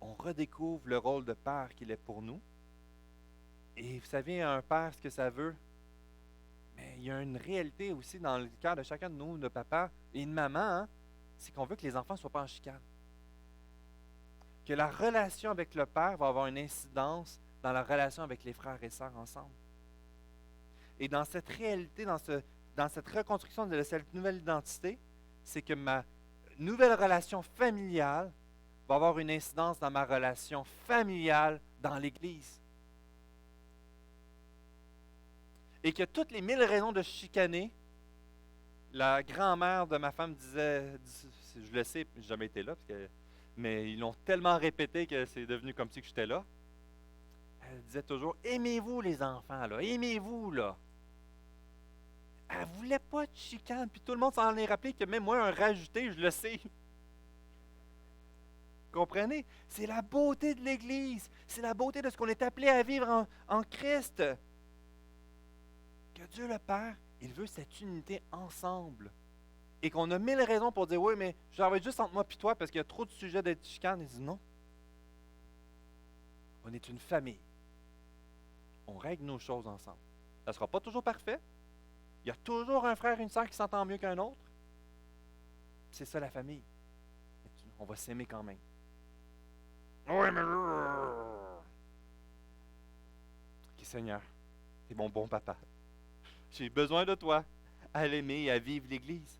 on redécouvre le rôle de père qu'il est pour nous. Et vous savez, un père, ce que ça veut, mais il y a une réalité aussi dans le cœur de chacun de nous, de papa et de maman, hein, c'est qu'on veut que les enfants ne soient pas en chicane. Que la relation avec le père va avoir une incidence dans la relation avec les frères et sœurs ensemble. Et dans cette réalité, dans cette reconstruction de cette nouvelle identité, c'est que ma nouvelle relation familiale va avoir une incidence dans ma relation familiale dans l'Église. Et que toutes les 1000 raisons de chicaner, la grand-mère de ma femme disait, je le sais, je n'ai jamais été là, mais ils l'ont tellement répété que c'est devenu comme si j'étais là. Elle disait toujours, aimez-vous les enfants, là, aimez-vous, là. Elle ne voulait pas de chicane, puis tout le monde s'en est rappelé que même moi, un rajouté, je le sais. Comprenez? C'est la beauté de l'Église. C'est la beauté de ce qu'on est appelé à vivre en Christ. Que Dieu le Père, il veut cette unité ensemble. Et qu'on a 1000 raisons pour dire, oui, mais je vais juste entre moi et toi parce qu'il y a trop de sujets d'être chicane. Il dit non. On est une famille. On règle nos choses ensemble. Ça ne sera pas toujours parfait. Il y a toujours un frère et une sœur qui s'entendent mieux qu'un autre. C'est ça la famille. On va s'aimer quand même. Oui, mais... Ok, Seigneur, t'es mon bon papa. J'ai besoin de toi à l'aimer et à vivre l'Église.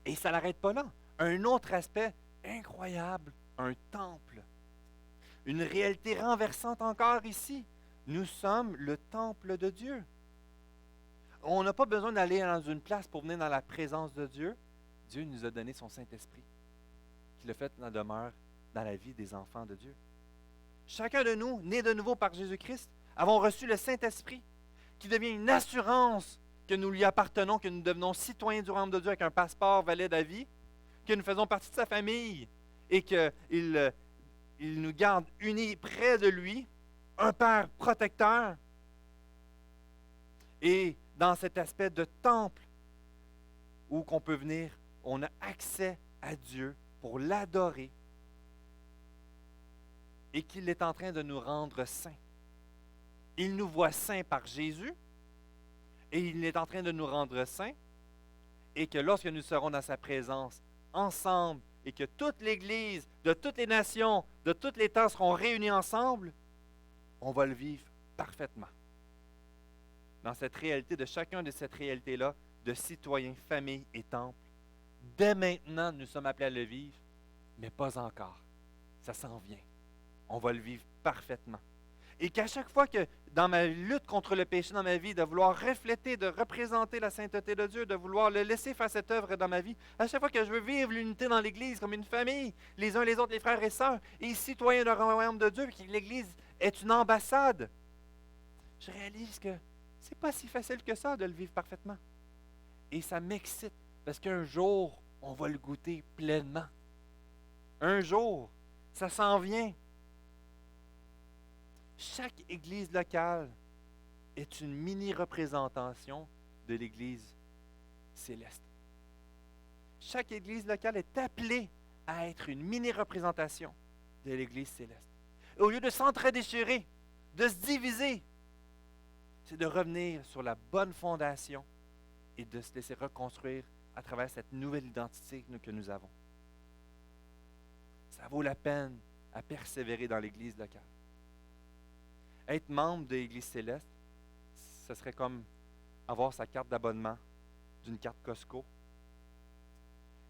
Et ça n'arrête pas là. Un autre aspect incroyable, un temple. Une réalité renversante encore ici. Nous sommes le temple de Dieu. On n'a pas besoin d'aller dans une place pour venir dans la présence de Dieu. Dieu nous a donné son Saint-Esprit, qui le fait dans la demeure dans la vie des enfants de Dieu. Chacun de nous, né de nouveau par Jésus-Christ, avons reçu le Saint-Esprit, qui devient une assurance que nous lui appartenons, que nous devenons citoyens du royaume de Dieu avec un passeport valide à vie, que nous faisons partie de sa famille et qu'il nous garde unis près de lui, un Père protecteur. Et dans cet aspect de temple où qu'on peut venir, on a accès à Dieu pour l'adorer et qu'il est en train de nous rendre saints. Il nous voit saints par Jésus et il est en train de nous rendre saints et que lorsque nous serons dans sa présence ensemble et que toute l'Église, de toutes les nations, de tous les temps seront réunis ensemble, on va le vivre parfaitement. Dans cette réalité, de chacun de cette réalité-là, de citoyens, famille et temple, dès maintenant, nous sommes appelés à le vivre, mais pas encore. Ça s'en vient. On va le vivre parfaitement. Et qu'à chaque fois que dans ma lutte contre le péché dans ma vie, de vouloir refléter, de représenter la sainteté de Dieu, de vouloir le laisser faire cette œuvre dans ma vie, à chaque fois que je veux vivre l'unité dans l'Église comme une famille, les uns les autres, les frères et sœurs, et citoyens du royaume de Dieu, que l'Église est une ambassade, je réalise que c'est pas si facile que ça de le vivre parfaitement. Et ça m'excite, parce qu'un jour, on va le goûter pleinement. Un jour, ça s'en vient. Chaque église locale est une mini-représentation de l'église céleste. Chaque Église locale est appelée à être une mini-représentation de l'Église céleste. Et au lieu de s'entre-déchirer, de se diviser, c'est de revenir sur la bonne fondation et de se laisser reconstruire à travers cette nouvelle identité que nous avons. Ça vaut la peine à persévérer dans l'Église locale. Être membre de l'Église céleste, ce serait comme avoir sa carte d'abonnement d'une carte Costco.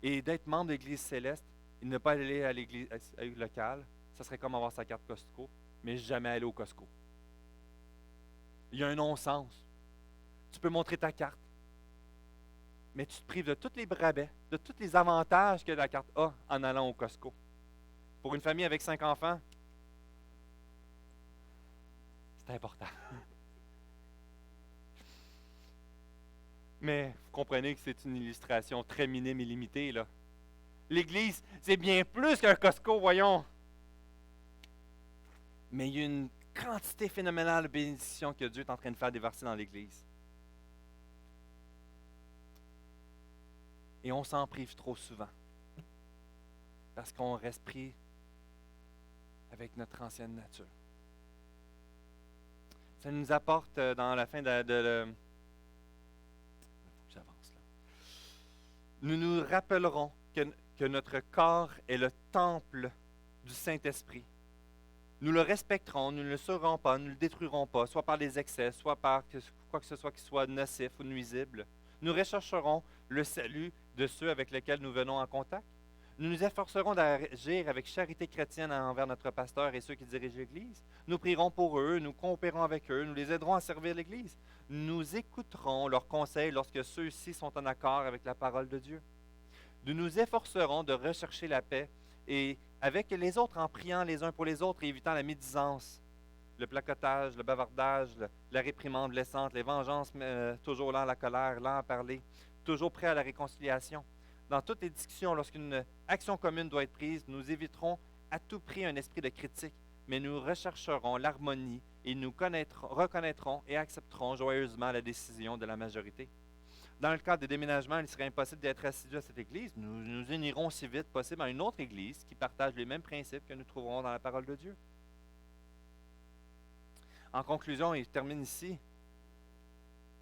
Et d'être membre de l'Église céleste et ne pas aller à l'Église locale, ce serait comme avoir sa carte Costco, mais jamais aller au Costco. Il y a un non-sens. Tu peux montrer ta carte, mais tu te prives de tous les rabais, de tous les avantages que la carte a en allant au Costco. Pour une famille avec 5 enfants, c'est important. Mais vous comprenez que c'est une illustration très minime et limitée, là. L'Église, c'est bien plus qu'un Costco, voyons. Mais il y a une quantité phénoménale de bénédictions que Dieu est en train de faire déverser dans l'Église. Et on s'en prive trop souvent. Parce qu'on reste pris avec notre ancienne nature. Ça nous apporte dans la fin de faut que j'avance là. Nous nous rappellerons que notre corps est le temple du Saint-Esprit. Nous le respecterons, nous ne le serons pas, nous ne le détruirons pas, soit par les excès, soit par quoi que ce soit qui soit nocif ou nuisible. Nous rechercherons le salut de ceux avec lesquels nous venons en contact. Nous nous efforcerons d'agir avec charité chrétienne envers notre pasteur et ceux qui dirigent l'Église. Nous prierons pour eux, nous coopérons avec eux, nous les aiderons à servir l'Église. Nous écouterons leurs conseils lorsque ceux-ci sont en accord avec la parole de Dieu. Nous nous efforcerons de rechercher la paix et avec les autres en priant les uns pour les autres et évitant la médisance, le placotage, le bavardage, la réprimande blessante, les vengeances toujours lents à la colère, lents à parler, toujours prêts à la réconciliation. Dans toutes les discussions, lorsqu'une action commune doit être prise, nous éviterons à tout prix un esprit de critique, mais nous rechercherons l'harmonie et nous reconnaîtrons et accepterons joyeusement la décision de la majorité. Dans le cadre des déménagements, il serait impossible d'être assidu à cette église. Nous nous unirons aussi vite possible à une autre église qui partage les mêmes principes que nous trouverons dans la parole de Dieu. En conclusion, et je termine ici,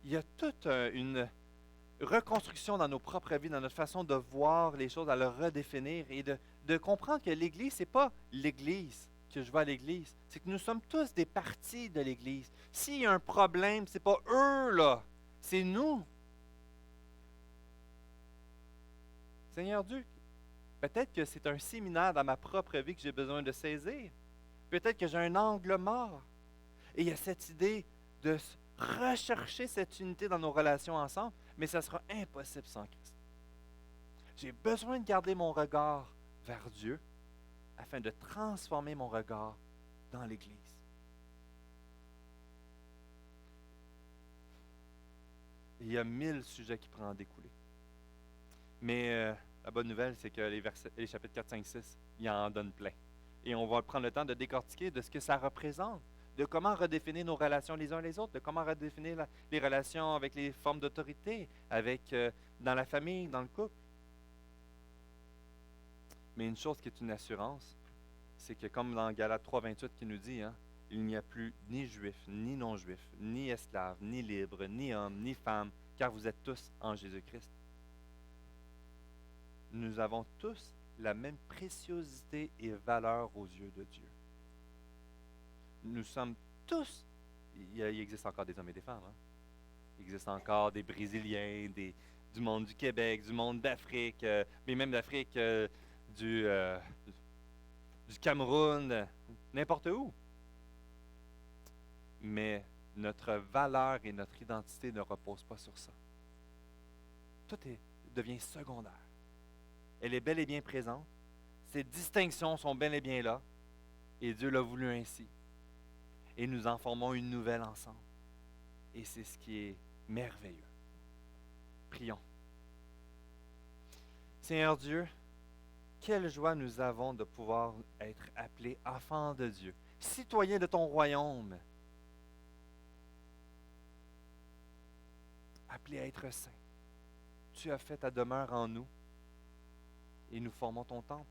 il y a toute une reconstruction dans nos propres vies, dans notre façon de voir les choses, à le redéfinir et de comprendre que l'Église, ce n'est pas l'Église que je vais à l'Église, c'est que nous sommes tous des parties de l'Église. S'il y a un problème, ce n'est pas eux, là, c'est nous. Seigneur Dieu, peut-être que c'est un séminaire dans ma propre vie que j'ai besoin de saisir. Peut-être que j'ai un angle mort. Et il y a cette idée de rechercher cette unité dans nos relations ensemble, mais ça sera impossible sans Christ. J'ai besoin de garder mon regard vers Dieu afin de transformer mon regard dans l'Église. Et il y a 1000 sujets qui pourraient en découler. Mais la bonne nouvelle, c'est que les chapitres 4, 5, 6, il en donne plein. Et on va prendre le temps de décortiquer de ce que ça représente, de comment redéfinir nos relations les uns les autres, de comment redéfinir les relations avec les formes d'autorité, dans la famille, dans le couple. Mais une chose qui est une assurance, c'est que comme dans Galates 3, 28 qui nous dit, il n'y a plus ni juif, ni non-juif, ni esclave, ni libre, ni homme, ni femme, car vous êtes tous en Jésus-Christ. Nous avons tous la même préciosité et valeur aux yeux de Dieu. Nous sommes tous, il existe encore des hommes et des femmes, il existe encore des Brésiliens, du monde du Québec, du monde d'Afrique, mais même d'Afrique, du Cameroun, n'importe où. Mais notre valeur et notre identité ne reposent pas sur ça. Tout devient secondaire. Elle est bel et bien présente. Ces distinctions sont bel et bien là. Et Dieu l'a voulu ainsi. Et nous en formons une nouvelle ensemble. Et c'est ce qui est merveilleux. Prions. Seigneur Dieu, quelle joie nous avons de pouvoir être appelés enfants de Dieu, citoyens de ton royaume, appelés à être saints. Tu as fait ta demeure en nous. et nous formons ton temple.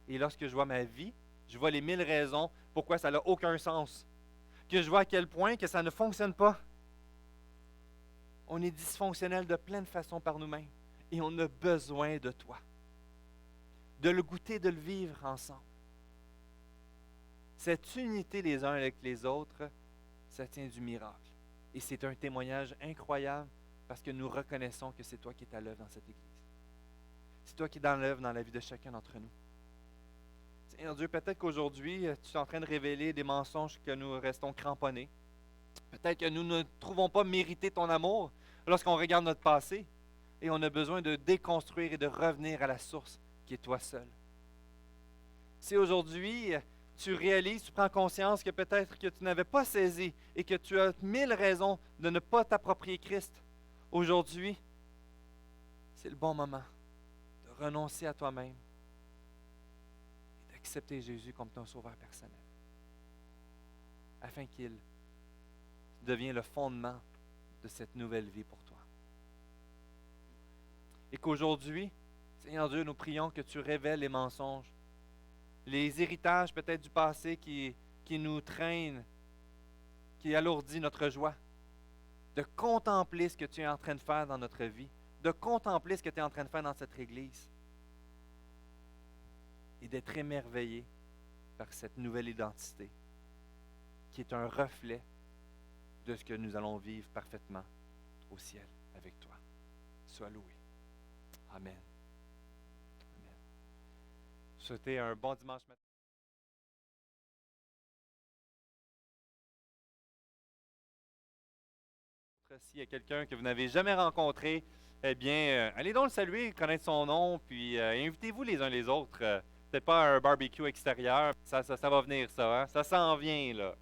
Et lorsque je vois ma vie, je vois les 1000 raisons pourquoi ça n'a aucun sens. Que je vois à quel point que ça ne fonctionne pas. On est dysfonctionnel de plein de façons par nous-mêmes. Et on a besoin de toi. De le goûter, de le vivre ensemble. Cette unité les uns avec les autres, ça tient du miracle. Et c'est un témoignage incroyable parce que nous reconnaissons que c'est toi qui es à l'œuvre dans cette Église. C'est toi qui es dans l'œuvre dans la vie de chacun d'entre nous. Seigneur Dieu, peut-être qu'aujourd'hui, tu es en train de révéler des mensonges que nous restons cramponnés. Peut-être que nous ne trouvons pas mériter ton amour lorsqu'on regarde notre passé. Et on a besoin de déconstruire et de revenir à la source qui est toi seul. Si aujourd'hui, tu réalises, tu prends conscience que peut-être que tu n'avais pas saisi et que tu as 1000 raisons de ne pas t'approprier Christ, aujourd'hui, c'est le bon moment de renoncer à toi-même et d'accepter Jésus comme ton sauveur personnel, afin qu'il devienne le fondement de cette nouvelle vie pour toi. Et qu'aujourd'hui, Seigneur Dieu, nous prions que tu révèles les mensonges, les héritages peut-être du passé qui nous traînent, qui alourdit notre joie, de contempler ce que tu es en train de faire dans notre vie, de contempler ce que tu es en train de faire dans cette Église et d'être émerveillé par cette nouvelle identité qui est un reflet de ce que nous allons vivre parfaitement au ciel avec toi. Sois loué. Amen. Amen. Souhaitez un bon dimanche matin. S'il y a quelqu'un que vous n'avez jamais rencontré, eh bien, allez donc le saluer, connaître son nom, puis invitez-vous les uns les autres. Peut-être pas à un barbecue extérieur. Ça va venir, ça. Hein? Ça s'en vient, là.